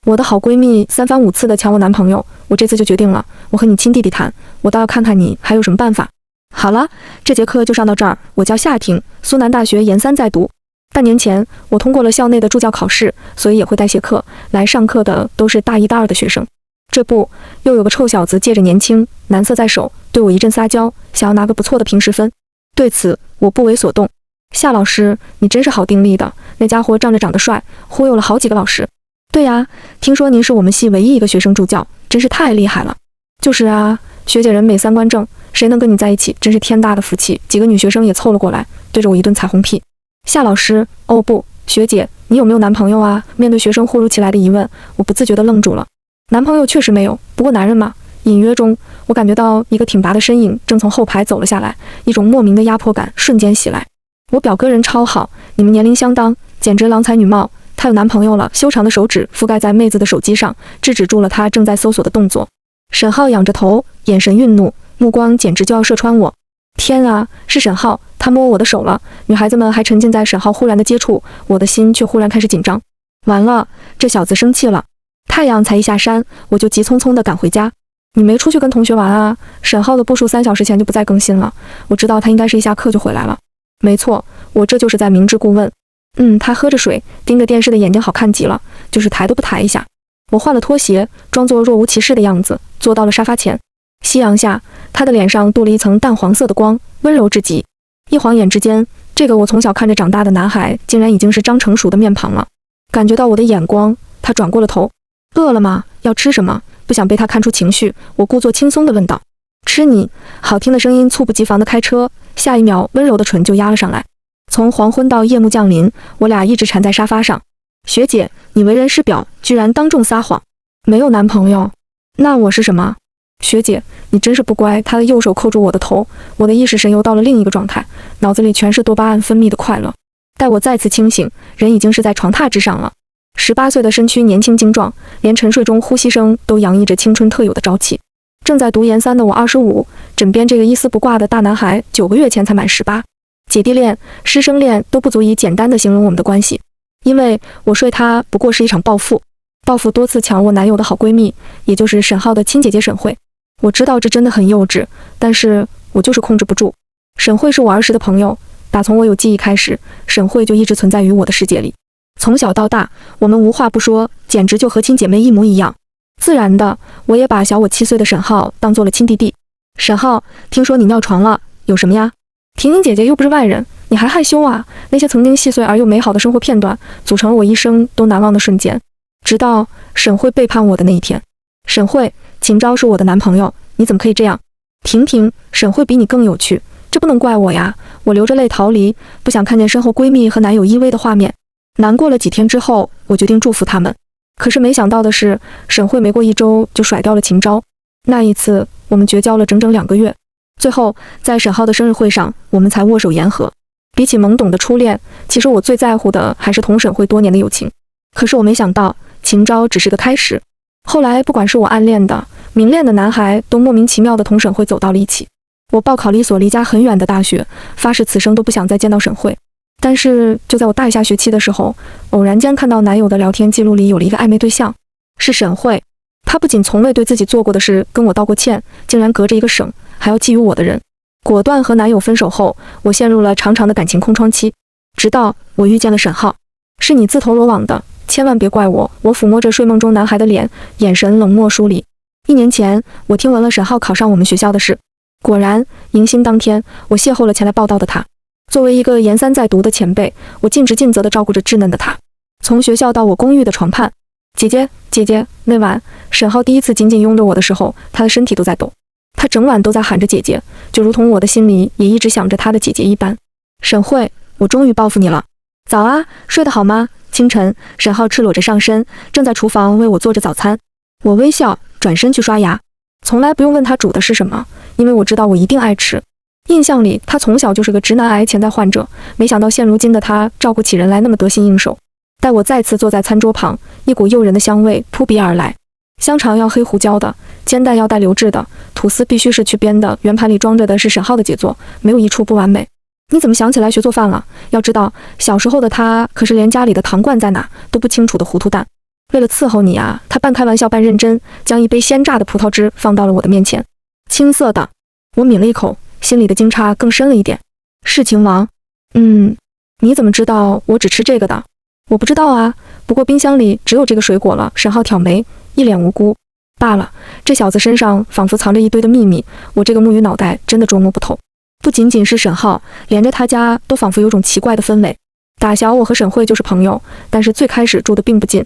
我的好闺蜜三番五次的抢我男朋友，我这次就决定了，我和你亲弟弟谈，我倒要看看你还有什么办法。好了，这节课就上到这儿。我叫夏婷，苏南大学研3在读。半年前，我通过了校内的助教考试，所以也会带些课。来上课的都是大1大2的学生。这不，又有个臭小子借着年轻男色在手，对我一阵撒娇，想要拿个不错的平时分。对此，我不为所动。夏老师，你真是好定力的，那家伙仗着长得帅，忽悠了好几个老师。对呀，听说您是我们系唯一一个学生助教，真是太厉害了。就是啊，学姐人美3观正，谁能跟你在一起，真是天大的福气。几个女学生也凑了过来，对着我一顿彩虹屁。夏老师，哦不，学姐，你有没有男朋友啊？面对学生忽如其来的疑问，我不自觉地愣住了。男朋友确实没有，不过男人嘛。隐约中，我感觉到一个挺拔的身影正从后排走了下来，一种莫名的压迫感瞬间袭来。我表哥人超好，你们年龄相当，简直郎才女貌。他有男朋友了，修长的手指覆盖在妹子的手机上，制止住了他正在搜索的动作。沈浩仰着头，眼神愠怒，目光简直就要射穿我。天啊，是沈浩，他摸我的手了。女孩子们还沉浸在沈浩忽然的接触，我的心却忽然开始紧张。完了，这小子生气了。太阳才一下山，我就急匆匆地赶回家。你没出去跟同学玩啊？沈浩的步数3小时前就不再更新了，我知道他应该是一下课就回来了。没错，我这就是在明知故问。他喝着水，盯着电视的眼睛好看极了，就是抬都不抬一下。我换了拖鞋，装作若无其事的样子，坐到了沙发前。夕阳下，他的脸上镀了一层淡黄色的光，温柔至极。一晃眼之间，这个我从小看着长大的男孩，竟然已经是张成熟的面庞了。感觉到我的眼光，他转过了头。饿了吗？要吃什么？不想被他看出情绪，我故作轻松地问道。吃你。好听的声音猝不及防地开车，下一秒温柔的唇就压了上来。从黄昏到夜幕降临，我俩一直缠在沙发上。学姐，你为人师表，居然当众撒谎。没有男朋友？那我是什么？学姐，你真是不乖。他的右手扣住我的头，我的意识神游到了另一个状态，脑子里全是多巴胺分泌的快乐。待我再次清醒，人已经是在床榻之上了。18岁的身躯年轻精壮，连沉睡中呼吸声都洋溢着青春特有的朝气。正在读研3的我25，枕边这个一丝不挂的大男孩9个月前才满18。姐弟恋、师生恋都不足以简单的形容我们的关系，因为我睡他不过是一场报复，报复多次抢我男友的好闺蜜，也就是沈浩的亲姐姐沈慧。我知道这真的很幼稚，但是我就是控制不住。沈慧是我儿时的朋友，打从我有记忆开始，沈慧就一直存在于我的世界里。从小到大，我们无话不说，简直就和亲姐妹一模一样。自然的，我也把小我7岁的沈浩当做了亲弟弟。沈浩，听说你尿床了，有什么呀？婷婷姐姐又不是外人，你还害羞啊？那些曾经细碎而又美好的生活片段，组成了我一生都难忘的瞬间。直到沈慧背叛我的那一天。沈慧，秦昭是我的男朋友，你怎么可以这样？婷婷，沈慧比你更有趣，这不能怪我呀。我流着泪逃离，不想看见身后闺蜜和男友依偎的画面。难过了几天之后，我决定祝福他们。可是没想到的是，沈慧没过1周就甩掉了秦昭。那一次，我们绝交了整整2个月。最后，在沈浩的生日会上，我们才握手言和。比起懵懂的初恋，其实我最在乎的还是同沈慧多年的友情。可是我没想到，秦昭只是个开始。后来，不管是我暗恋的、明恋的男孩，都莫名其妙的同沈慧走到了一起。我报考了一所离家很远的大学，发誓此生都不想再见到沈慧。但是就在我大一下学期的时候，偶然间看到男友的聊天记录里有了一个暧昧对象，是沈慧。她不仅从未对自己做过的事跟我道过歉，竟然隔着一个省还要觊觎我的人。果断和男友分手后，我陷入了长长的感情空窗期，直到我遇见了沈浩。是你自投罗网的，千万别怪我。我抚摸着睡梦中男孩的脸，眼神冷漠疏离。1年前，我听闻了沈浩考上我们学校的事，果然迎新当天，我邂逅了前来报道的他。作为一个研3在读的前辈，我尽职尽责地照顾着稚嫩的他。从学校到我公寓的床畔，姐姐，那晚沈浩第一次紧紧拥着我的时候，他的身体都在抖。他整晚都在喊着姐姐，就如同我的心里也一直想着他的姐姐一般。沈慧，我终于报复你了。早啊，睡得好吗？清晨，沈浩赤裸着上身，正在厨房为我做着早餐。我微笑，转身去刷牙。从来不用问他煮的是什么，因为我知道我一定爱吃。印象里，他从小就是个直男癌潜在患者，没想到现如今的他照顾起人来那么得心应手。待我再次坐在餐桌旁，一股诱人的香味扑鼻而来。香肠要黑胡椒的，煎蛋要带流质的，吐司必须是去边的，圆盘里装着的是沈浩的杰作，没有一处不完美。你怎么想起来学做饭了？要知道，小时候的他可是连家里的糖罐在哪都不清楚的糊涂蛋。为了伺候你啊，他半开玩笑半认真，将一杯鲜榨的葡萄汁放到了我的面前，青色的。我抿了一口，心里的惊诧更深了一点。是秦王？你怎么知道我只吃这个的？我不知道啊，不过冰箱里只有这个水果了。沈浩挑眉，一脸无辜。罢了，这小子身上仿佛藏着一堆的秘密，我这个木鱼脑袋真的捉摸不透。不仅仅是沈浩，连着他家都仿佛有种奇怪的氛围。打小我和沈慧就是朋友，但是最开始住的并不近。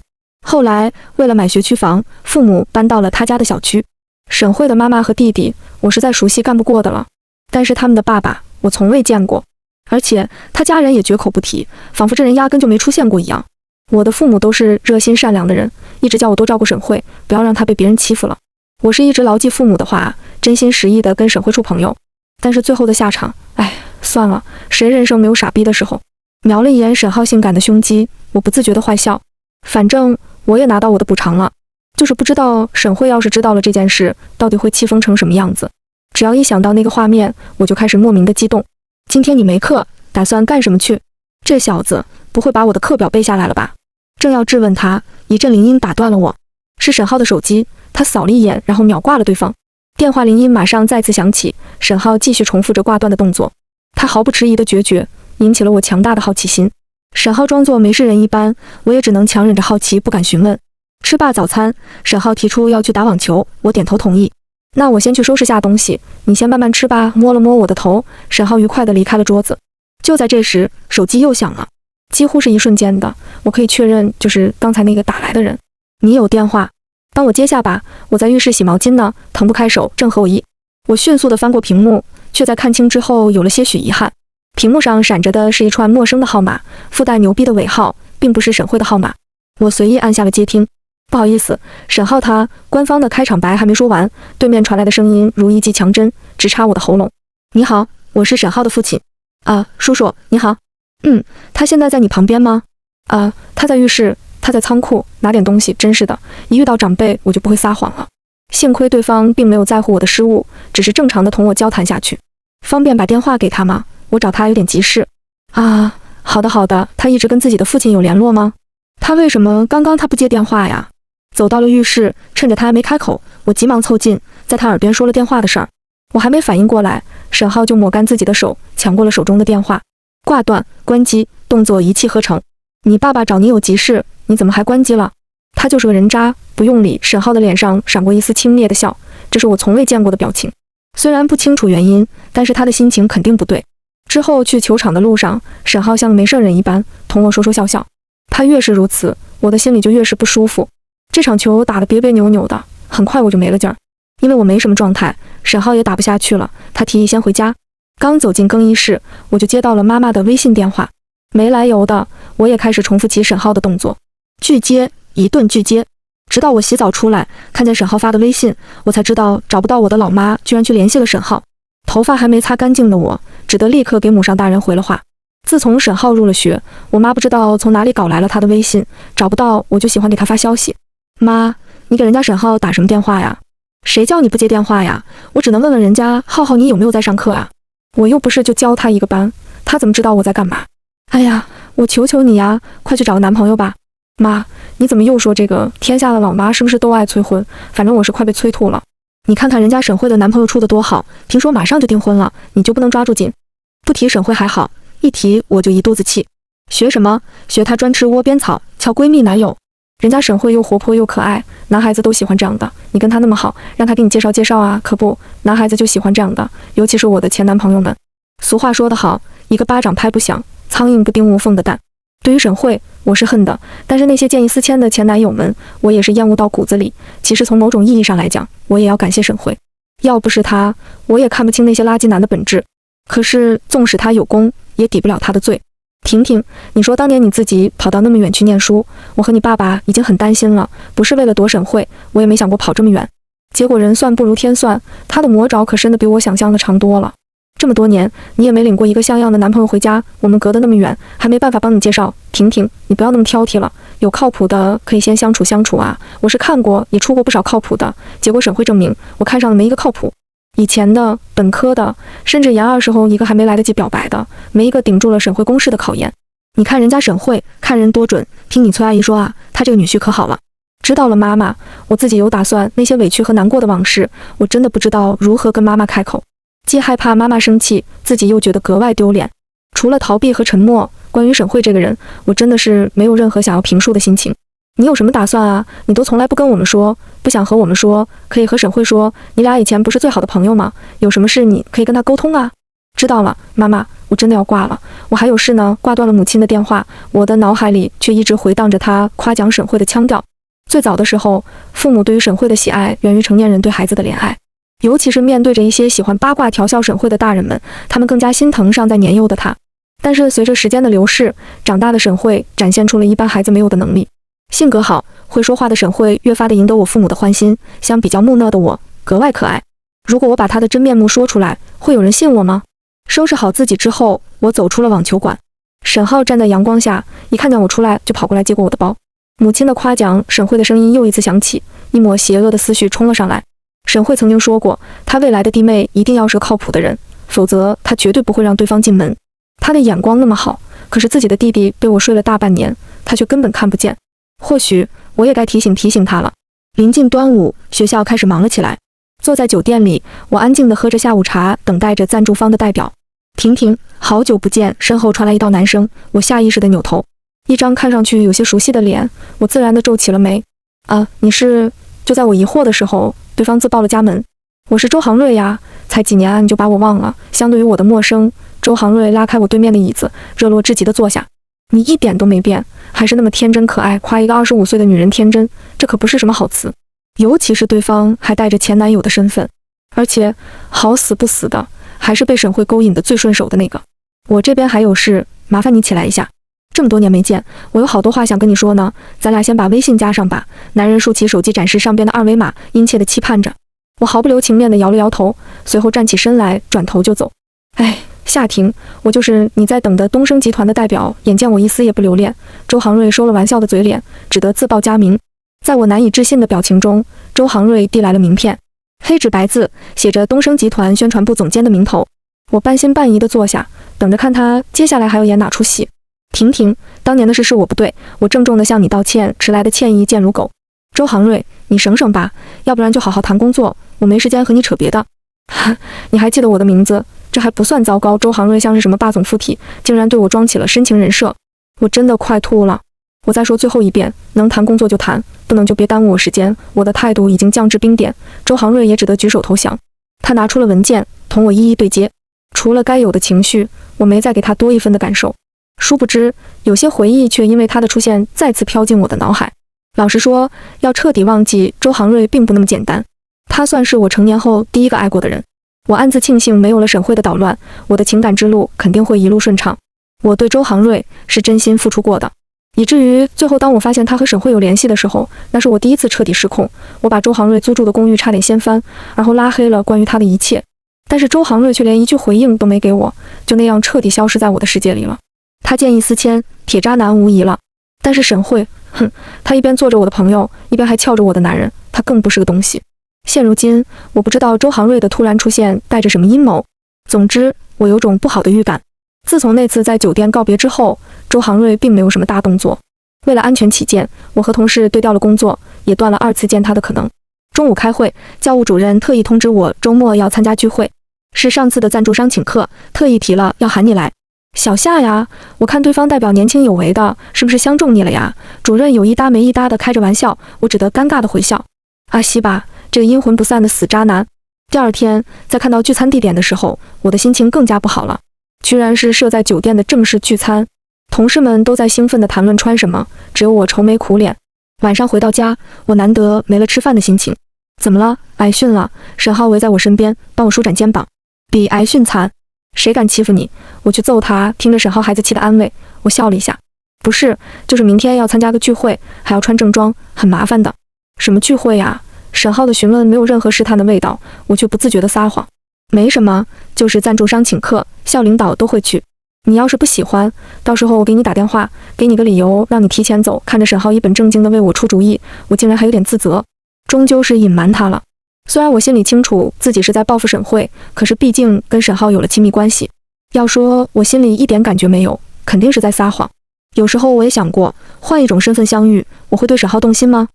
后来为了买学区房，父母搬到了他家的小区。沈慧的妈妈和弟弟，我实在熟悉干不过的了，但是他们的爸爸我从未见过，而且他家人也绝口不提，仿佛这人压根就没出现过一样。我的父母都是热心善良的人，一直叫我多照顾沈慧，不要让她被别人欺负了。我是一直牢记父母的话，真心实意的跟沈慧处朋友。但是最后的下场，算了，谁人生没有傻逼的时候？瞄了一眼沈浩性感的胸肌，我不自觉的坏笑。反正我也拿到我的补偿了，就是不知道沈慧要是知道了这件事，到底会气疯成什么样子。只要一想到那个画面，我就开始莫名的激动。今天你没课，打算干什么去？这小子不会把我的课表背下来了吧？正要质问他，一阵铃音打断了我，是沈浩的手机。他扫了一眼，然后秒挂了对方。电话铃音马上再次响起，沈浩继续重复着挂断的动作。他毫不迟疑的决绝，引起了我强大的好奇心。沈浩装作没事人一般，我也只能强忍着好奇不敢询问。吃罢早餐，沈浩提出要去打网球，我点头同意。那我先去收拾下东西，你先慢慢吃吧。摸了摸我的头，沈浩愉快地离开了桌子。就在这时，手机又响了，几乎是一瞬间的，我可以确认就是刚才那个打来的人。你有电话？帮我接下吧，我在浴室洗毛巾呢，腾不开手，正合我意。我迅速地翻过屏幕，却在看清之后有了些许遗憾。屏幕上闪着的是一串陌生的号码，附带牛逼的尾号，并不是沈慧的号码。我随意按下了接听。不好意思，沈浩他官方的开场白还没说完，对面传来的声音如一剂强针，直插我的喉咙。你好，我是沈浩的父亲。叔叔，你好。他现在在你旁边吗？他在浴室，他在仓库拿点东西。真是的，一遇到长辈我就不会撒谎了。幸亏对方并没有在乎我的失误，只是正常的同我交谈下去。方便把电话给他吗？我找他有点急事。好的。他一直跟自己的父亲有联络吗？他为什么刚刚他不接电话呀？走到了浴室，趁着他还没开口，我急忙凑近，在他耳边说了电话的事儿。我还没反应过来，沈浩就抹干自己的手，抢过了手中的电话。挂断，关机，动作一气呵成。你爸爸找你有急事，你怎么还关机了？他就是个人渣，不用理。沈浩的脸上闪过一丝轻蔑的笑，这是我从未见过的表情。虽然不清楚原因，但是他的心情肯定不对。之后去球场的路上，沈浩像个没事人一般，同我说说笑笑。他越是如此，我的心里就越是不舒服。这场球打得别别扭扭的，很快我就没了劲儿。因为我没什么状态，沈浩也打不下去了，他提议先回家。刚走进更衣室，我就接到了妈妈的微信电话。没来由的，我也开始重复起沈浩的动作，拒接，一顿拒接，直到我洗澡出来，看见沈浩发的微信，我才知道找不到我的老妈居然去联系了沈浩。头发还没擦干净的我，只得立刻给母上大人回了话。自从沈浩入了学，我妈不知道从哪里搞来了他的微信，找不到我就喜欢给他发消息。妈，你给人家沈浩打什么电话呀？谁叫你不接电话呀？我只能问问人家浩浩你有没有在上课啊？我又不是就教他一个班，他怎么知道我在干嘛？哎呀，我求求你呀，快去找个男朋友吧。妈，你怎么又说这个？天下的老妈是不是都爱催婚？反正我是快被催吐了。你看看人家沈慧的男朋友处得多好，听说马上就订婚了，你就不能抓住紧？不提沈慧还好，一提我就一肚子气。学什么？学她专吃窝边草，撬闺蜜男友。人家沈慧又活泼又可爱，男孩子都喜欢这样的。你跟她那么好，让她给你介绍介绍啊。可不，男孩子就喜欢这样的，尤其是我的前男朋友们。俗话说得好，一个巴掌拍不响，苍蝇不叮无缝的蛋。对于沈慧，我是恨的，但是那些见异思迁的前男友们，我也是厌恶到骨子里。其实从某种意义上来讲，我也要感谢沈慧，要不是她，我也看不清那些垃圾男的本质。可是纵使他有功，也抵不了他的罪。婷婷，你说当年你自己跑到那么远去念书，我和你爸爸已经很担心了，不是为了躲沈慧，我也没想过跑这么远。结果人算不如天算，他的魔爪可伸得比我想象的长多了。这么多年，你也没领过一个像样的男朋友回家，我们隔得那么远，还没办法帮你介绍。婷婷，你不要那么挑剔了，有靠谱的可以先相处啊。我是看过，也出过不少靠谱的，结果沈慧证明我看上的没一个靠谱。以前的、本科的，甚至研二时候一个还没来得及表白的，没一个顶住了沈慧公式的考验。你看人家沈慧看人多准，听你崔阿姨说啊，她这个女婿可好了。知道了妈妈，我自己有打算，那些委屈和难过的往事，我真的不知道如何跟妈妈开口，既害怕妈妈生气，自己又觉得格外丢脸。除了逃避和沉默，关于沈慧这个人，我真的是没有任何想要评述的心情。你有什么打算啊？你都从来不跟我们说，不想和我们说，可以和沈慧说，你俩以前不是最好的朋友吗？有什么事你可以跟她沟通啊。知道了，妈妈，我真的要挂了，我还有事呢。挂断了母亲的电话，我的脑海里却一直回荡着她夸奖沈慧的腔调。最早的时候，父母对于沈慧的喜爱源于成年人对孩子的怜爱，尤其是面对着一些喜欢八卦调笑沈慧的大人们，他们更加心疼尚在年幼的她。但是随着时间的流逝，长大的沈慧展现出了一般孩子没有的能力。性格好、会说话的沈慧越发的赢得我父母的欢心，相比较木讷的我格外可爱。如果我把她的真面目说出来，会有人信我吗？收拾好自己之后，我走出了网球馆。沈浩站在阳光下，一看见我出来就跑过来接过我的包。母亲的夸奖，沈慧的声音又一次响起，一抹邪恶的思绪冲了上来。沈慧曾经说过，她未来的弟妹一定要是个靠谱的人，否则她绝对不会让对方进门。她的眼光那么好，可是自己的弟弟被我睡了大半年，她却根本看不见。或许我也该提醒她了。临近端午，学校开始忙了起来。坐在酒店里，我安静地喝着下午茶，等待着赞助方的代表。婷婷，好久不见！身后传来一道男声，我下意识地扭头，一张看上去有些熟悉的脸，我自然地皱起了眉。你是？就在我疑惑的时候，对方自报了家门。我是周航瑞呀，才几年啊，你就把我忘了？相对于我的陌生，周航瑞拉开我对面的椅子，热络至极地坐下。你一点都没变，还是那么天真可爱。夸一个25岁的女人天真，这可不是什么好词，尤其是对方还带着前男友的身份，而且好死不死的还是被沈慧勾引的最顺手的那个。我这边还有事，麻烦你起来一下。这么多年没见，我有好多话想跟你说呢，咱俩先把微信加上吧。男人竖起手机展示上边的二维码，殷切地期盼着。我毫不留情面地摇了摇头，随后站起身来，转头就走。夏婷，我就是你在等的东升集团的代表，眼见我一丝也不留恋，周航瑞收了玩笑的嘴脸，只得自报家名。在我难以置信的表情中，周航瑞递来了名片，黑纸白字写着东升集团宣传部总监的名头。我半信半疑地坐下，等着看他接下来还要演哪出戏。婷婷，当年的事是我不对，我郑重地向你道歉，迟来的歉意贱如狗。周航瑞，你省省吧，要不然就好好谈工作，我没时间和你扯别的。你还记得我的名字？这还不算糟糕。周航瑞像是什么霸总附体，竟然对我装起了深情人设，我真的快吐了。我再说最后一遍，能谈工作就谈，不能就别耽误我时间。我的态度已经降至冰点，周航瑞也只得举手投降。他拿出了文件，同我一一对接。除了该有的情绪，我没再给他多一分的感受。殊不知，有些回忆却因为他的出现再次飘进我的脑海。老实说，要彻底忘记周航瑞并不那么简单。他算是我成年后第一个爱过的人。我暗自庆幸没有了沈慧的捣乱，我的情感之路肯定会一路顺畅。我对周航瑞是真心付出过的，以至于最后当我发现他和沈慧有联系的时候，那是我第一次彻底失控。我把周航瑞租住的公寓差点掀翻，而后拉黑了关于他的一切。但是周航瑞却连一句回应都没给我，就那样彻底消失在我的世界里了。他见异思迁，铁渣男无疑了。但是沈慧，他一边做着我的朋友，一边还撬着我的男人，他更不是个东西。现如今，我不知道周航瑞的突然出现带着什么阴谋。总之，我有种不好的预感。自从那次在酒店告别之后，周航瑞并没有什么大动作。为了安全起见，我和同事对调了工作，也断了2次见他的可能。中午开会，教务主任特意通知我周末要参加聚会，是上次的赞助商请客，特意提了要喊你来。小夏呀，我看对方代表年轻有为的，是不是相中你了呀？主任有一搭没一搭的开着玩笑，我只得尴尬的回笑。阿西吧，这个阴魂不散的死渣男。第二天在看到聚餐地点的时候，我的心情更加不好了。居然是设在酒店的正式聚餐，同事们都在兴奋地谈论穿什么，只有我愁眉苦脸。晚上回到家，我难得没了吃饭的心情。怎么了？挨训了？沈浩围在我身边，帮我舒展肩膀。比挨训惨，谁敢欺负你，我去揍他。听着沈浩孩子气的安慰，我笑了一下。不是，就是明天要参加个聚会，还要穿正装，很麻烦的。什么聚会呀？沈浩的询问没有任何试探的味道，我却不自觉地撒谎。没什么，就是赞助商请客，校领导都会去。你要是不喜欢，到时候我给你打电话，给你个理由让你提前走。看着沈浩一本正经地为我出主意，我竟然还有点自责，终究是隐瞒他了。虽然我心里清楚自己是在报复沈慧，可是毕竟跟沈浩有了亲密关系。要说我心里一点感觉没有，肯定是在撒谎。有时候我也想过，换一种身份相遇，我会对沈浩动心吗？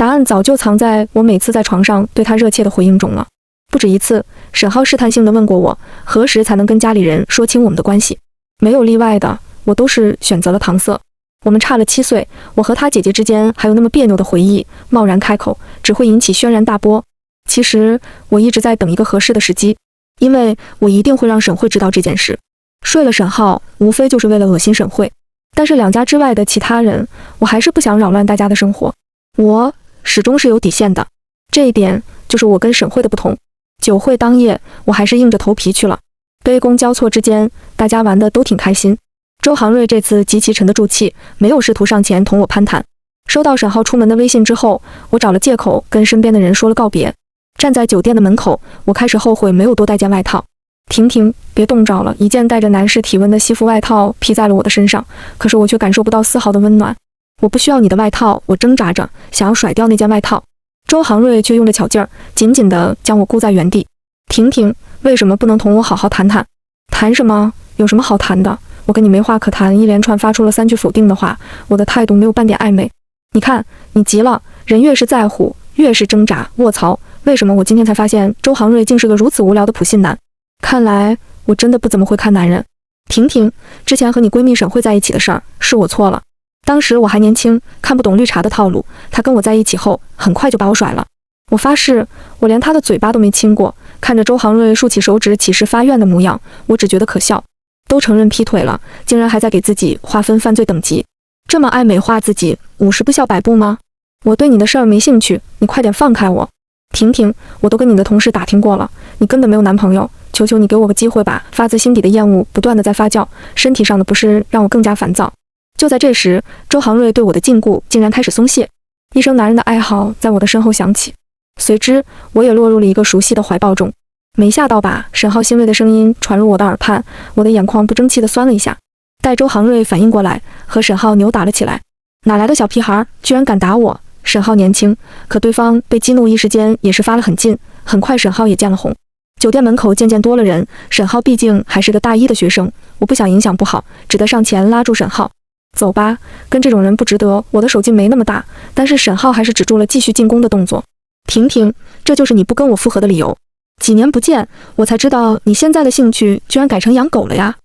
答案早就藏在我每次在床上对他热切的回应中了。不止一次，沈浩试探性地问过我，何时才能跟家里人说清我们的关系。没有例外的，我都是选择了搪塞。我们差了7岁，我和他姐姐之间还有那么别扭的回忆，贸然开口只会引起轩然大波。其实我一直在等一个合适的时机，因为我一定会让沈慧知道这件事。睡了沈浩，无非就是为了恶心沈慧，但是2家之外的其他人，我还是不想扰乱大家的生活。我始终是有底线的，这一点就是我跟沈慧的不同。酒会当夜，我还是硬着头皮去了。杯弓交错之间，大家玩得都挺开心。周航瑞这次极其沉得住气，没有试图上前同我攀谈。收到沈浩出门的微信之后，我找了借口跟身边的人说了告别。站在酒店的门口，我开始后悔没有多带件外套。婷婷，别冻着了！一件带着男士体温的西服外套披在了我的身上，可是我却感受不到丝毫的温暖。我不需要你的外套，我挣扎着想要甩掉那件外套。周航瑞却用着巧劲儿，紧紧地将我箍在原地。婷婷，为什么不能同我好好谈谈？谈什么？有什么好谈的？我跟你没话可谈，一连串发出了3句否定的话，我的态度没有半点暧昧。你看，你急了，人越是在乎，越是挣扎卧槽。为什么我今天才发现周航瑞竟是个如此无聊的普信男？看来我真的不怎么会看男人。婷婷，之前和你闺蜜沈慧在一起的事儿，是我错了。当时我还年轻，看不懂绿茶的套路，她跟我在一起后，很快就把我甩了。我发誓，我连她的嘴巴都没亲过。看着周航瑞竖起手指起誓发愿的模样，我只觉得可笑。都承认劈腿了，竟然还在给自己划分犯罪等级，这么爱美化自己，50步笑100步吗？我对你的事儿没兴趣，你快点放开我。婷婷，我都跟你的同事打听过了，你根本没有男朋友，求求你给我个机会吧。发自心底的厌恶不断的在发酵，身体上的不适让我更加烦躁。就在这时，周航瑞对我的禁锢竟然开始松懈，一声男人的哀嚎在我的身后响起，随之我也落入了一个熟悉的怀抱中。没吓到吧？沈浩欣慰的声音传入我的耳畔，我的眼眶不争气地酸了一下。待周航瑞反应过来，和沈浩扭打了起来。哪来的小屁孩，居然敢打我？沈浩年轻，可对方被激怒一时间也是发了很近。很快沈浩也见了红。酒店门口渐渐多了人，沈浩毕竟还是个大1的学生，我不想影响不好，只得上前拉住沈浩。走吧，跟这种人不值得。我的手劲没那么大，但是沈浩还是止住了继续进攻的动作。婷婷，这就是你不跟我复合的理由？几年不见，我才知道你现在的兴趣居然改成养狗了呀！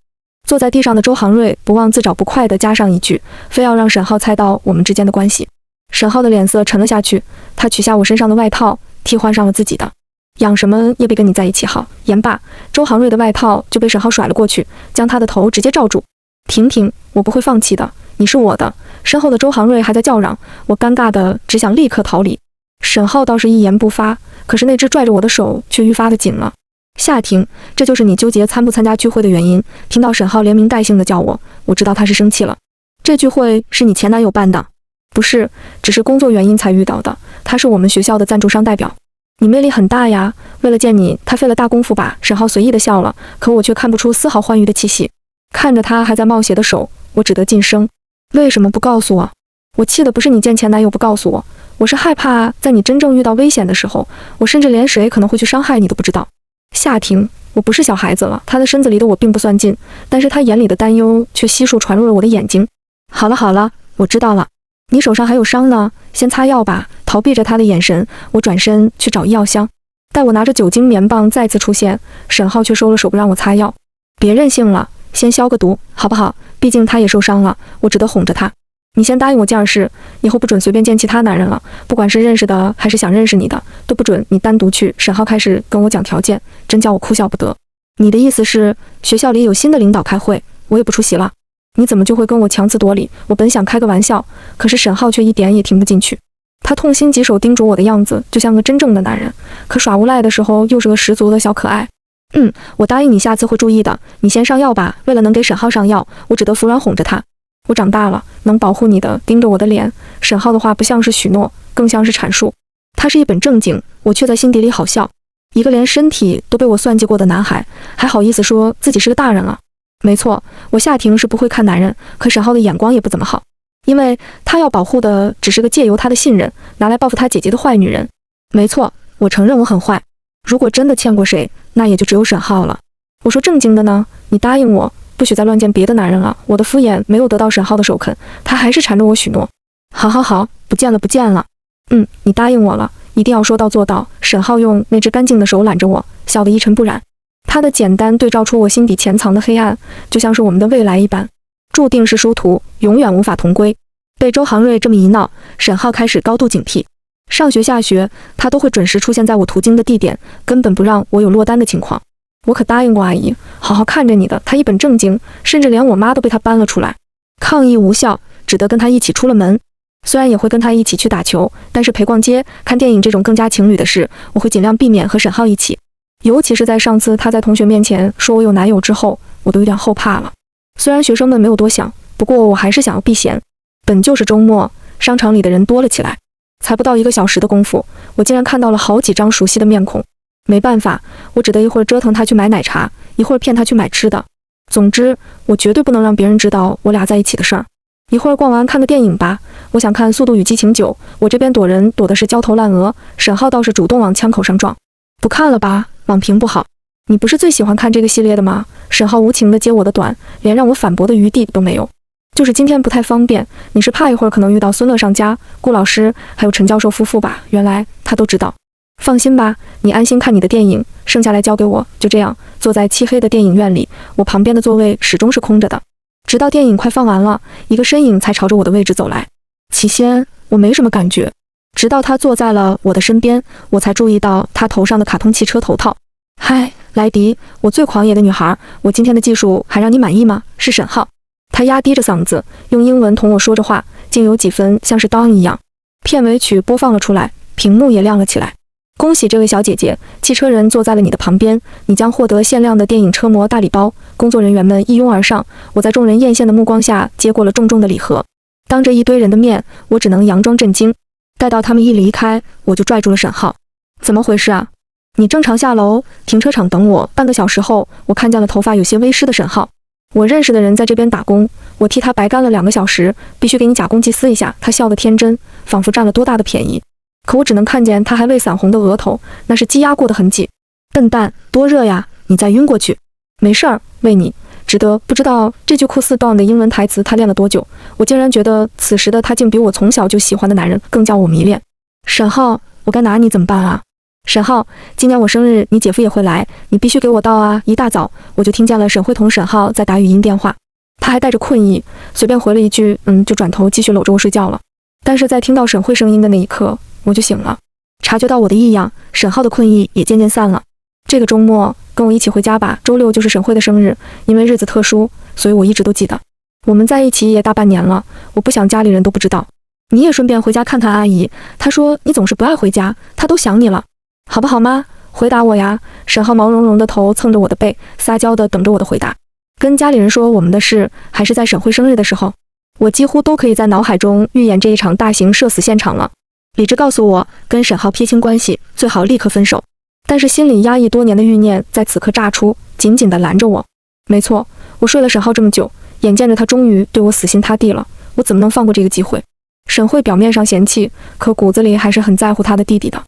坐在地上的周航瑞不忘自找不快地加上一句，非要让沈浩猜到我们之间的关系。沈浩的脸色沉了下去，他取下我身上的外套，替换上了自己的。养什么也比跟你在一起好。言罢，周航瑞的外套就被沈浩甩了过去，将他的头直接罩住。婷婷，我不会放弃的，你是我的。身后的周航瑞还在叫嚷，我尴尬的只想立刻逃离。沈浩倒是一言不发，可是那只拽着我的手却愈发的紧了。夏婷，这就是你纠结参不参加聚会的原因。听到沈浩连名带姓的叫我，我知道他是生气了。这聚会是你前男友办的？不是，只是工作原因才遇到的。他是我们学校的赞助商代表。你魅力很大呀，为了见你，他费了大功夫吧？沈浩随意的笑了，可我却看不出丝毫欢愉的气息。看着他还在冒险的手，我只得噤声。为什么不告诉我？我气的不是你见前男友不告诉我，我是害怕在你真正遇到危险的时候，我甚至连谁可能会去伤害你都不知道。夏婷，我不是小孩子了，他的身子离得我并不算近，但是他眼里的担忧却悉数传入了我的眼睛。好了好了，我知道了，你手上还有伤呢，先擦药吧。逃避着他的眼神，我转身去找医药箱。待我拿着酒精棉棒再次出现，沈浩却收了手不让我擦药。别任性了，先消个毒好不好？毕竟他也受伤了，我只得哄着他。你先答应我件事，以后不准随便见其他男人了，不管是认识的还是想认识你的，都不准你单独去。沈浩开始跟我讲条件，真叫我哭笑不得。你的意思是学校里有新的领导开会，我也不出席了？你怎么就会跟我强词夺理？我本想开个玩笑，可是沈浩却一点也听不进去。他痛心疾首叮嘱我的样子，就像个真正的男人，可耍无赖的时候又是个十足的小可爱。我答应你下次会注意的，你先上药吧。为了能给沈浩上药，我只得服软哄着他。我长大了，能保护你的。盯着我的脸，沈浩的话不像是许诺，更像是阐述。他是一本正经，我却在心底里好笑。一个连身体都被我算计过的男孩，还好意思说自己是个大人了？没错，我夏婷是不会看男人，可沈浩的眼光也不怎么好。因为他要保护的只是个借由他的信任拿来报复他姐姐的坏女人。没错，我承认我很坏。如果真的欠过谁，那也就只有沈浩了。我说正经的呢，你答应我，不许再乱见别的男人了。我的敷衍没有得到沈浩的首肯，他还是缠着我许诺。好好好，不见了不见了。你答应我了，一定要说到做到。沈浩用那只干净的手揽着我，笑得一尘不染。他的简单对照出我心底潜藏的黑暗，就像是我们的未来一般，注定是殊途，永远无法同归。被周航瑞这么一闹，沈浩开始高度警惕。上学下学，他都会准时出现在我途经的地点，根本不让我有落单的情况。我可答应过阿姨，好好看着你的。他一本正经，甚至连我妈都被他搬了出来。抗议无效，只得跟他一起出了门。虽然也会跟他一起去打球，但是陪逛街、看电影这种更加情侣的事，我会尽量避免和沈浩一起。尤其是在上次他在同学面前说我有男友之后，我都有点后怕了。虽然学生们没有多想，不过我还是想要避嫌。本就是周末，商场里的人多了起来，才不到1个小时的功夫，我竟然看到了好几张熟悉的面孔。没办法，我只得一会儿折腾他去买奶茶，一会儿骗他去买吃的。总之，我绝对不能让别人知道我俩在一起的事儿。一会儿逛完看个电影吧，我想看《速度与激情9》，我这边躲人躲的是焦头烂额，沈浩倒是主动往枪口上撞。不看了吧，网评不好。你不是最喜欢看这个系列的吗？沈浩无情地接我的短，连让我反驳的余地都没有。就是今天不太方便，你是怕一会儿可能遇到孙乐上家、顾老师还有陈教授夫妇吧？原来他都知道。放心吧，你安心看你的电影，剩下来交给我。就这样，坐在漆黑的电影院里，我旁边的座位始终是空着的，直到电影快放完了，一个身影才朝着我的位置走来。起先我没什么感觉，直到他坐在了我的身边，我才注意到他头上的卡通汽车头套。嗨，莱迪，我最狂野的女孩，我今天的技术还让你满意吗？是沈浩。他压低着嗓子，用英文同我说着话，竟有几分像是当一样。片尾曲播放了出来，屏幕也亮了起来。恭喜这位小姐姐，汽车人坐在了你的旁边，你将获得限量的电影车模大礼包。工作人员们一拥而上，我在众人艳羡的目光下接过了重重的礼盒。当着一堆人的面，我只能佯装震惊。待到他们一离开，我就拽住了沈浩。怎么回事啊？你正常下楼，停车场等我。半个小时后，我看见了头发有些微湿的沈浩。我认识的人在这边打工，我替他白干了2个小时，必须给你假公济私一下。他笑得天真，仿佛占了多大的便宜。可我只能看见他还未散红的额头，那是积压过的痕迹。笨蛋，多热呀！你再晕过去。没事儿，为你值得。不知道这句酷似 Dawn 的英文台词他练了多久，我竟然觉得此时的他竟比我从小就喜欢的男人更叫我迷恋。沈浩，我该拿你怎么办啊？沈浩，今年我生日，你姐夫也会来，你必须给我到啊！一大早我就听见了沈慧同沈浩在打语音电话，他还带着困意，随便回了一句就转头继续搂着我睡觉了。但是在听到沈慧声音的那一刻，我就醒了，察觉到我的异样，沈浩的困意也渐渐散了。这个周末跟我一起回家吧，周6就是沈慧的生日，因为日子特殊，所以我一直都记得。我们在一起也大半年了，我不想家里人都不知道。你也顺便回家看看阿姨，她说你总是不爱回家，她都想你了。好不好吗？回答我呀！沈浩毛茸茸的头蹭着我的背，撒娇的等着我的回答。跟家里人说我们的事，还是在沈慧生日的时候，我几乎都可以在脑海中预演这一场大型社死现场了。理智告诉我，跟沈浩撇清关系，最好立刻分手。但是心里压抑多年的欲念在此刻炸出，紧紧地拦着我。没错，我睡了沈浩这么久，眼见着他终于对我死心塌地了，我怎么能放过这个机会？沈慧表面上嫌弃，可骨子里还是很在乎他的弟弟的。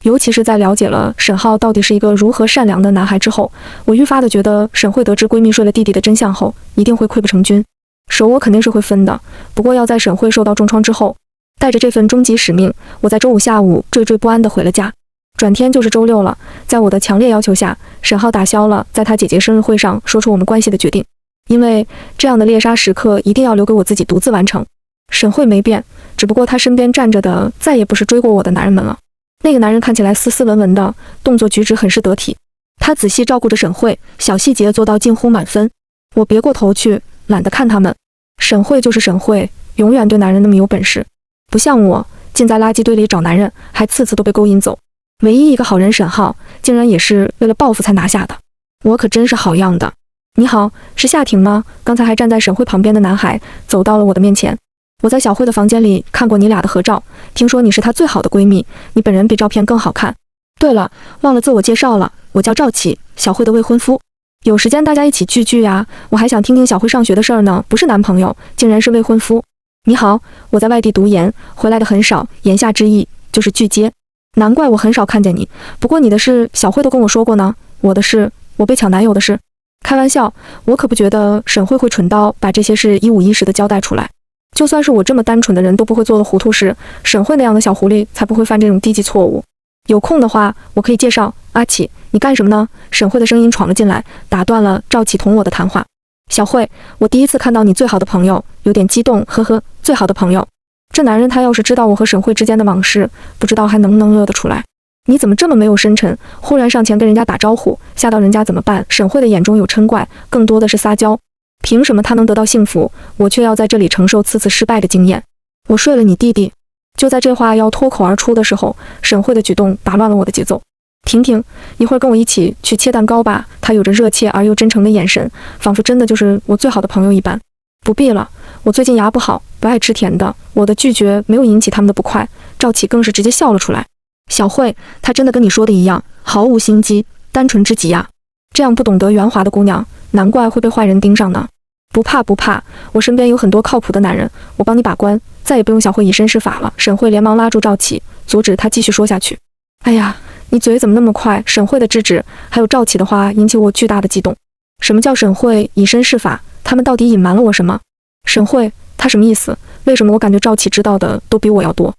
尤其是在了解了沈浩到底是一个如何善良的男孩之后，我愈发的觉得沈慧得知闺蜜睡了弟弟的真相后，一定会溃不成军。手我肯定是会分的，不过要在沈慧受到重创之后。带着这份终极使命，我在周5下午惴惴不安地回了家。转天就是周6了，在我的强烈要求下，沈浩打消了在他姐姐生日会上说出我们关系的决定，因为这样的猎杀时刻一定要留给我自己独自完成。沈慧没变，只不过他身边站着的再也不是追过我的男人们了。那个男人看起来斯斯文文的，动作举止很是得体。他仔细照顾着沈慧，小细节做到近乎满分。我别过头去，懒得看他们。沈慧就是沈慧，永远对男人那么有本事，不像我，进在垃圾堆里找男人，还次次都被勾引走。唯一一个好人沈浩，竟然也是为了报复才拿下的。我可真是好样的。你好，是夏婷吗？刚才还站在沈慧旁边的男孩走到了我的面前。我在小慧的房间里看过你俩的合照，听说你是她最好的闺蜜，你本人比照片更好看。对了，忘了自我介绍了，我叫赵启，小慧的未婚夫。有时间大家一起聚聚呀，我还想听听小慧上学的事儿呢，不是男朋友，竟然是未婚夫。你好，我在外地读研，回来的很少，言下之意就是拒接。难怪我很少看见你，不过你的事小慧都跟我说过呢，我的事，我被抢男友的事。开玩笑，我可不觉得沈慧会蠢到把这些事一五一十的交代出来。就算是我这么单纯的人都不会做的糊涂事，沈慧那样的小狐狸才不会犯这种低级错误。有空的话，我可以介绍。阿启，你干什么呢？沈慧的声音闯了进来，打断了赵启同我的谈话。小慧，我第一次看到你最好的朋友，有点激动，呵呵，最好的朋友。这男人他要是知道我和沈慧之间的往事，不知道还能不能乐得出来。你怎么这么没有深沉？忽然上前跟人家打招呼，吓到人家怎么办？沈慧的眼中有嗔怪，更多的是撒娇。凭什么他能得到幸福，我却要在这里承受次次失败的经验？我睡了你弟弟。就在这话要脱口而出的时候，沈慧的举动打乱了我的节奏。婷婷，一会儿跟我一起去切蛋糕吧。她有着热切而又真诚的眼神，仿佛真的就是我最好的朋友一般。不必了，我最近牙不好，不爱吃甜的。我的拒绝没有引起他们的不快，赵启更是直接笑了出来。小慧，她真的跟你说的一样，毫无心机，单纯之极呀。这样不懂得圆滑的姑娘，难怪会被坏人盯上呢。不怕不怕，我身边有很多靠谱的男人，我帮你把关，再也不用小慧以身试法了。沈慧连忙拉住赵启，阻止他继续说下去。哎呀，你嘴怎么那么快？沈慧的制止还有赵启的话引起我巨大的激动。什么叫沈慧以身试法？他们到底隐瞒了我什么？沈慧，他什么意思？为什么我感觉赵启知道的都比我要多？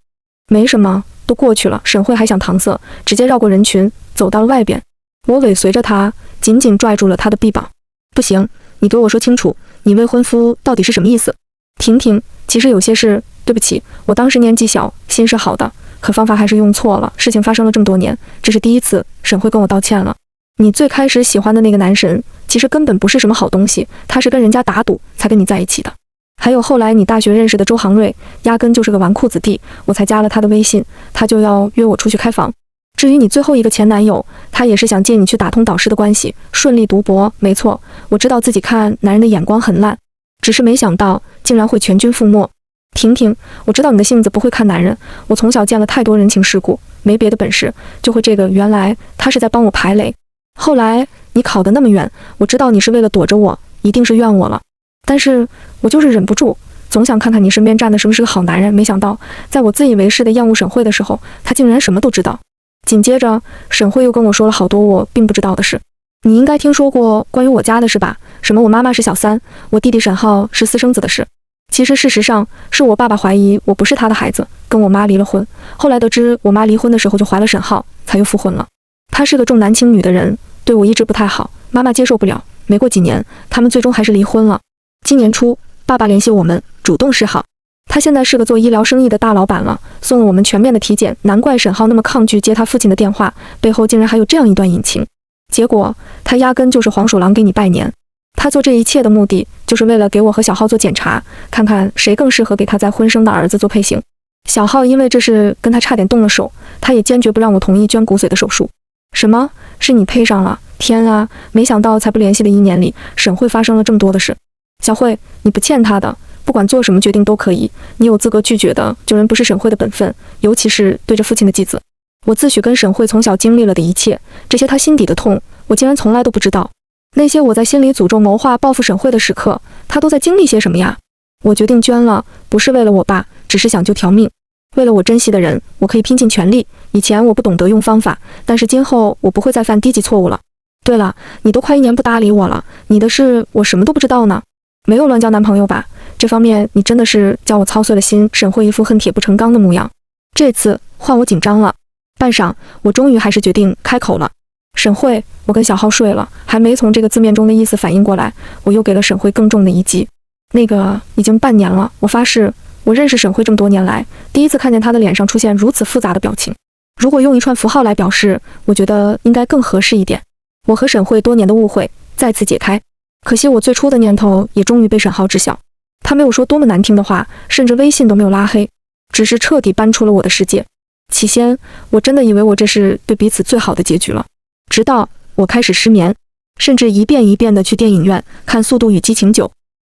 没什么，都过去了。沈慧还想搪塞，直接绕过人群走到了外边。我尾随着他，紧紧拽住了他的臂膀。不行，你给我说清楚，你未婚夫到底是什么意思？婷婷，其实有些事，对不起，我当时年纪小，心是好的，可方法还是用错了。事情发生了这么多年，这是第一次，沈慧跟我道歉了。你最开始喜欢的那个男神，其实根本不是什么好东西，他是跟人家打赌才跟你在一起的。还有后来你大学认识的周航瑞，压根就是个纨绔子弟，我才加了他的微信，他就要约我出去开房。至于你最后一个前男友，他也是想借你去打通导师的关系，顺利读博。没错，我知道自己看男人的眼光很烂，只是没想到竟然会全军覆没。婷婷，我知道你的性子不会看男人，我从小见了太多人情世故，没别的本事，就会这个。原来他是在帮我排雷。后来你考得那么远，我知道你是为了躲着我，一定是怨我了。但是我就是忍不住，总想看看你身边站的是不是个好男人。没想到，在我自以为是的厌恶沈慧的时候，他竟然什么都知道。紧接着，沈慧又跟我说了好多我并不知道的事。你应该听说过关于我家的事吧？什么我妈妈是小三，我弟弟沈浩是私生子的事。其实事实上是我爸爸怀疑我不是他的孩子，跟我妈离了婚。后来得知我妈离婚的时候就怀了沈浩，才又复婚了。他是个重男轻女的人，对我一直不太好，妈妈接受不了。没过几年，他们最终还是离婚了。今年初，爸爸联系我们，主动示好。他现在是个做医疗生意的大老板了，送了我们全面的体检。难怪沈浩那么抗拒接他父亲的电话，背后竟然还有这样一段隐情。结果他压根就是黄鼠狼给你拜年。他做这一切的目的，就是为了给我和小浩做检查，看看谁更适合给他在婚生的儿子做配型。小浩因为这事跟他差点动了手，他也坚决不让我同意捐骨髓的手术。什么？是你配上了？天啊，没想到才不联系的1年里，沈慧发生了这么多的事。小慧，你不欠他的，不管做什么决定都可以，你有资格拒绝的。救人不是沈慧的本分，尤其是对着父亲的继子。我自诩跟沈慧从小经历了的一切，这些他心底的痛，我竟然从来都不知道。那些我在心里诅咒谋划报复沈慧的时刻，他都在经历些什么呀？我决定捐了，不是为了我爸，只是想救条命。为了我珍惜的人，我可以拼尽全力。以前我不懂得用方法，但是今后我不会再犯低级错误了。对了，你都快1年不搭理我了，你的事我什么都不知道呢？没有乱交男朋友吧？这方面你真的是叫我操碎了心。沈慧一副恨铁不成钢的模样，这次换我紧张了。半晌，我终于还是决定开口了。沈慧，我跟小浩睡了，还没从这个字面中的意思反应过来，我又给了沈慧更重的一击。那个已经半年了，我发誓，我认识沈慧这么多年来，第一次看见她的脸上出现如此复杂的表情。如果用一串符号来表示，我觉得应该更合适一点。我和沈慧多年的误会再次解开，可惜我最初的念头也终于被沈浩知晓。他没有说多么难听的话，甚至微信都没有拉黑，只是彻底搬出了我的世界。起先，我真的以为我这是对彼此最好的结局了。直到我开始失眠，甚至一遍一遍地去电影院看《速度与激情9》。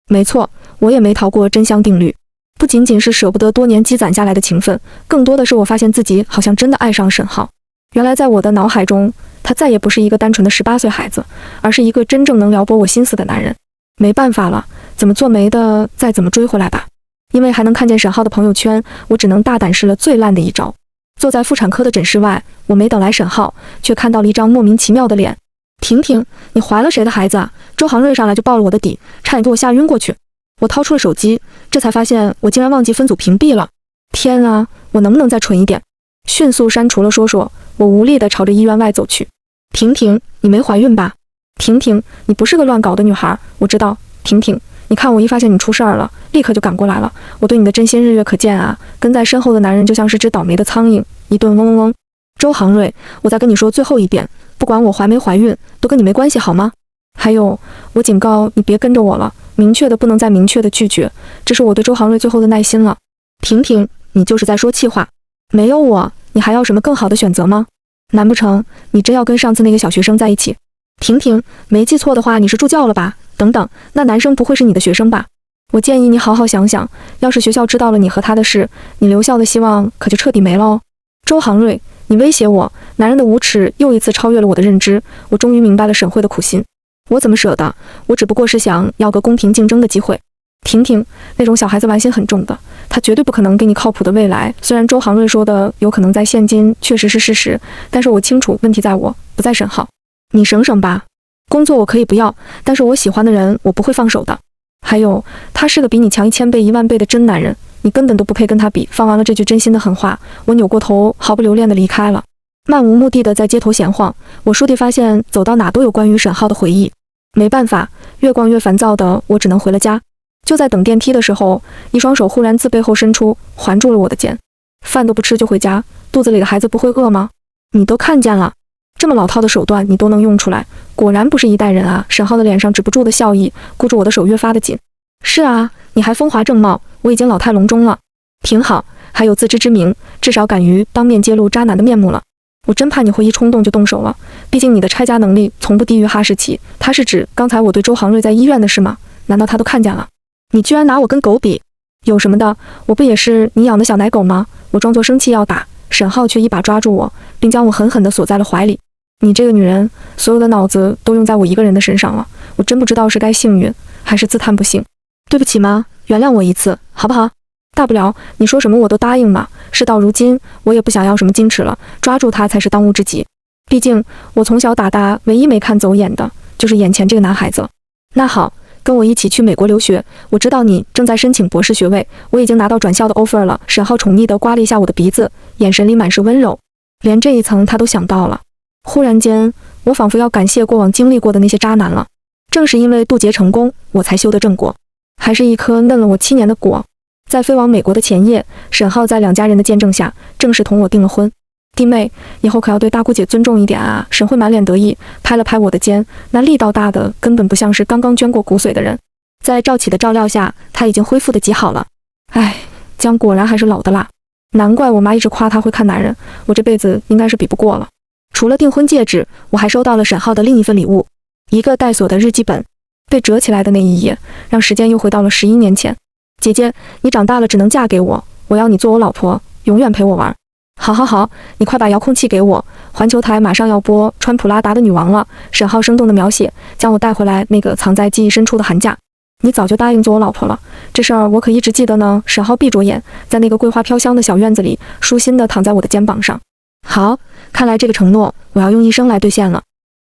没错，我也没逃过真香定律。不仅仅是舍不得多年积攒下来的情分，更多的是我发现自己好像真的爱上沈浩。原来在我的脑海中，他再也不是一个单纯的18岁孩子，而是一个真正能撩拨我心思的男人。没办法了，怎么做媒的再怎么追回来吧。因为还能看见沈浩的朋友圈，我只能大胆试了最烂的一招。坐在妇产科的诊室外，我没等来沈浩，却看到了一张莫名其妙的脸。婷婷，你怀了谁的孩子啊？周航瑞上来就爆了我的底，差点给我吓晕过去。我掏出了手机，这才发现我竟然忘记分组屏蔽了。天啊，我能不能再蠢一点？迅速删除了说说，我无力地朝着医院外走去。婷婷，你没怀孕吧？婷婷，你不是个乱搞的女孩，我知道。婷婷，你看我一发现你出事儿了，立刻就赶过来了。我对你的真心日月可见啊！跟在身后的男人就像是只倒霉的苍蝇，一顿嗡嗡嗡。周航瑞，我再跟你说最后一遍，不管我怀没怀孕，都跟你没关系好吗？还有，我警告你别跟着我了，明确的不能再明确的拒绝，这是我对周航瑞最后的耐心了。婷婷，你就是在说气话。没有我，你还要什么更好的选择吗？难不成你真要跟上次那个小学生在一起？婷婷，没记错的话，你是助教了吧？等等，那男生不会是你的学生吧？我建议你好好想想，要是学校知道了你和他的事，你留校的希望可就彻底没了哦。周航瑞，你威胁我，男人的无耻又一次超越了我的认知，我终于明白了沈慧的苦心。我怎么舍得？我只不过是想要个公平竞争的机会。婷婷，那种小孩子玩心很重的，他绝对不可能给你靠谱的未来。虽然周航瑞说的有可能在现今确实是事实，但是我清楚问题在我，不在沈浩。你省省吧，工作我可以不要，但是我喜欢的人我不会放手的。还有，他是个比你强1000倍10000倍的真男人，你根本都不配跟他比。放完了这句真心的狠话，我扭过头，毫不留恋地离开了。漫无目的的在街头闲晃，我倏地发现走到哪都有关于沈浩的回忆。没办法，越逛越烦躁的我只能回了家。就在等电梯的时候，一双手忽然自背后伸出，环住了我的肩。饭都不吃就回家，肚子里的孩子不会饿吗？你都看见了，这么老套的手段你都能用出来，果然不是一代人啊！沈浩的脸上止不住的笑意，箍住我的手越发的紧。是啊，你还风华正茂，我已经老态龙钟了。挺好，还有自知之明，至少敢于当面揭露渣男的面目了。我真怕你会一冲动就动手了，毕竟你的拆家能力从不低于哈士奇。他是指刚才我对周航瑞在医院的事吗？难道他都看见了？你居然拿我跟狗比，有什么的？我不也是你养的小奶狗吗？我装作生气要打，沈浩却一把抓住我，并将我狠狠地锁在了怀里。你这个女人，所有的脑子都用在我一个人的身上了，我真不知道是该幸运还是自叹不幸。对不起吗？原谅我一次，好不好？大不了你说什么我都答应嘛。事到如今，我也不想要什么矜持了，抓住他才是当务之急。毕竟我从小打大，唯一没看走眼的就是眼前这个男孩子了。那好，跟我一起去美国留学。我知道你正在申请博士学位，我已经拿到转校的 offer 了。沈浩宠溺地刮了一下我的鼻子，眼神里满是温柔。连这一层他都想到了。忽然间，我仿佛要感谢过往经历过的那些渣男了。正是因为渡劫成功，我才修得正果，还是一颗嫩了我7年的果。在飞往美国的前夜，沈浩在2家人的见证下，正式同我订了婚。弟妹，以后可要对大姑姐尊重一点啊！沈慧满脸得意，拍了拍我的肩，那力道大的根本不像是刚刚捐过骨髓的人。在赵启的照料下，他已经恢复得极好了。唉，姜果然还是老的辣，难怪我妈一直夸他会看男人，我这辈子应该是比不过了。除了订婚戒指，我还收到了沈浩的另一份礼物，一个带锁的日记本。被折起来的那一页，让时间又回到了11年前。姐姐，你长大了只能嫁给我，我要你做我老婆，永远陪我玩。好好好，你快把遥控器给我，环球台马上要播穿普拉达的女王了。沈浩生动的描写，将我带回来那个藏在记忆深处的寒假。你早就答应做我老婆了，这事儿我可一直记得呢。沈浩闭着眼，在那个桂花飘香的小院子里，舒心地躺在我的肩膀上。好，看来这个承诺我要用一生来兑现了。